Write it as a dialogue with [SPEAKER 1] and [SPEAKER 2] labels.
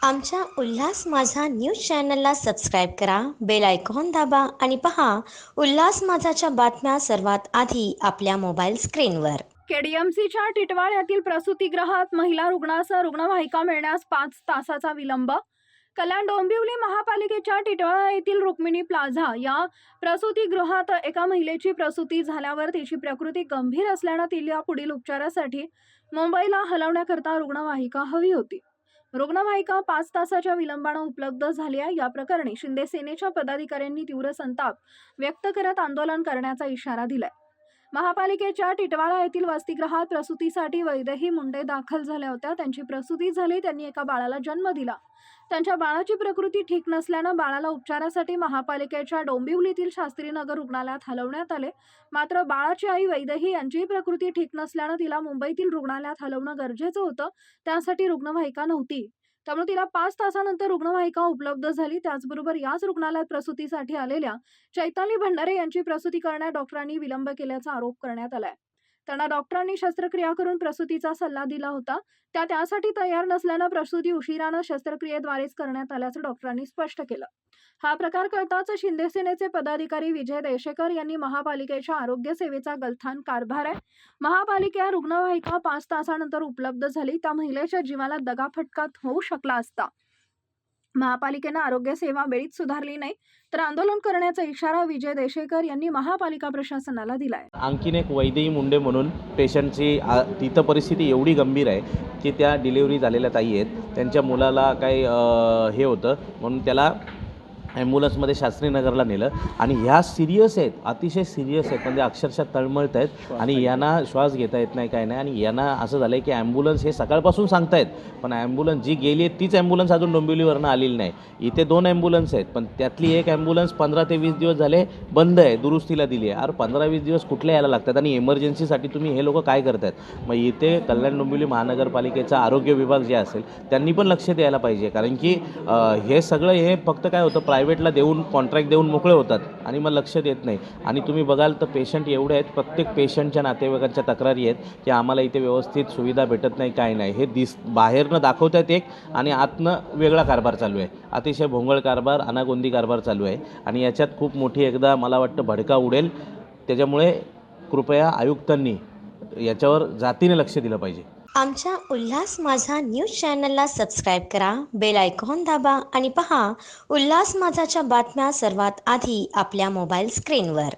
[SPEAKER 1] आमच्या उल्हास माझा न्यूज चॅनलला सबस्क्राईब करा, बेल आयकॉन दाबा आणि पहा उल्हास माझाच्या बातम्या सर्वात आधी आपल्या मोबाईल स्क्रीनवर.
[SPEAKER 2] केडीएमसीच्या टिटवाळ्यातील प्रसूतिगृहात महिला रुग्णासह रुग्णवाहिका मिळण्यास 5 तासाचा विलंब. कल्याण डोंबिवली महापालिकेच्या टिटवाळा येथील रुक्मिणी प्लाझा या प्रसूतिगृहात एका महिलेची प्रसूती झाल्यावर तिची प्रकृती गंभीर असल्याने तिला पुढील उपचारासाठी मुंबईला हलवण्याकरता रुग्णवाहिका हवी होती. रुग्णवाहिका 5 तासाच्या विलंबाने उपलब्ध झाली आहे. या प्रकरणी शिंदे सेनेच्या पदाधिकाऱ्यांनी तीव्र संताप व्यक्त करत आंदोलन करण्याचा इशारा दिलाय. महापालिकेच्या टिटवाळा येथील वसतिगृहात प्रसूतीसाठी वैदेही मुंडे दाखल झाल्या होत्या. त्यांची प्रसूती झाली. त्यांनी एका बाळाला जन्म दिला. त्यांच्या बाळाची प्रकृती ठीक नसल्याने बाळाला उपचारासाठी महापालिकेच्या डोंबिवलीतील शास्त्रीनगर रुग्णालयात हलवण्यात आले. मात्र बाळाची आई वैदेही यांची प्रकृती ठीक नसल्याने तिला मुंबईतील रुग्णालयात हलवणं गरजेचं होतं. त्यासाठी रुग्णवाहिका नव्हती. त्यामुळे तिला 5 तासानंतर रुग्णवाहिका उपलब्ध झाली. त्याचबरोबर याच रुग्णालयात प्रसूतीसाठी आलेल्या चैताली भंडारे यांची प्रसूती करण्यात डॉक्टरांनी विलंब केल्याचा आरोप करण्यात आलाय. त्यांना डॉक्टरांनी शस्त्रक्रिया करून प्रसूतीचा सल्ला दिला होता. त्यासाठी तयार नसल्यानं प्रसूती उशिरानं शस्त्रक्रियेद्वारेच करण्यात आल्याचं डॉक्टरांनी स्पष्ट केलं. हा प्रकार कळताच शिंदे सेनेचे पदाधिकारी विजय देशेकर यांनी महापालिकेच्या आरोग्य सेवेचा गलथान कारभार आहे. महापालिका रुग्णवाहिका 5 तासानंतर उपलब्ध झाली. त्या महिलेच्या जीवाला दगाफटका होऊ शकला असता. महापालिकेनं आरोग्य सेवा वेळीच सुधारली नाही तर आंदोलन करण्याचा इशारा विजय देशेकर यांनी महापालिका प्रशासनाला दिलाय.
[SPEAKER 3] आणखीन एक वैदेही मुंडे म्हणून पेशंटची तिथं परिस्थिती एवढी गंभीर आहे की त्या डिलिव्हरी झालेल्या ताई आहेत. त्यांच्या मुलाला काही हे होतं म्हणून त्याला ॲम्ब्युलन्समध्ये शास्त्रीनगरला नेलं आणि ह्या सिरियस आहेत, अतिशय सिरियस आहेत, म्हणजे अक्षरशः तळमळत आहेत आणि यांना श्वास घेता येत नाही, काय नाही. आणि यांना असं झालं आहे की ॲम्ब्युलन्स हे सकाळपासून सांगतायत पण ॲम्ब्युलन्स जी गेली आहे तीच ॲम्ब्युलन्स अजून डोंबिवलीवरनं आलेली नाही. इथे 2 ॲम्ब्युलन्स आहेत पण त्यातली एक ॲम्ब्युलन्स 15 ते 20 दिवस झाले बंद आहे, दुरुस्तीला दिली आहे. 15-20 दिवस कुठले यायला लागतात आणि इमर्जन्सीसाठी तुम्ही हे लोक काय करतायत. मग इथे कल्याण डोंबिवली महानगरपालिकेचा आरोग्य विभाग जे असेल त्यांनी पण लक्ष द्यायला पाहिजे. कारण की हे सगळं हे फक्त काय होतं, प्रायव्हेटला देऊन कॉन्ट्रॅक्ट देऊन मोकळे होतात आणि मग लक्ष देत नाही. आणि तुम्ही बघाल तर पेशंट एवढे आहेत, प्रत्येक पेशंटच्या नातेवाईकांच्या तक्रारी आहेत की आम्हाला इथे व्यवस्थित सुविधा भेटत नाही, काय नाही. हे बाहेरनं दाखवतात एक आणि आतनं वेगळा कारभार चालू आहे. अतिशय भोंगळ कारभार, अनागोंदी कारभार चालू आहे आणि याच्यात खूप मोठी एकदा मला वाटतं भडका उडेल. त्याच्यामुळे कृपया आयुक्तांनी याच्यावर जातीने लक्ष दिलं पाहिजे.
[SPEAKER 1] आमच्या उल्हास माझा न्यूज चॅनलला सबस्क्राईब करा, बेल आयकॉन दाबा आणि पहा उल्हास माझाच्या बातम्या सर्वात आधी आपल्या मोबाईल स्क्रीनवर.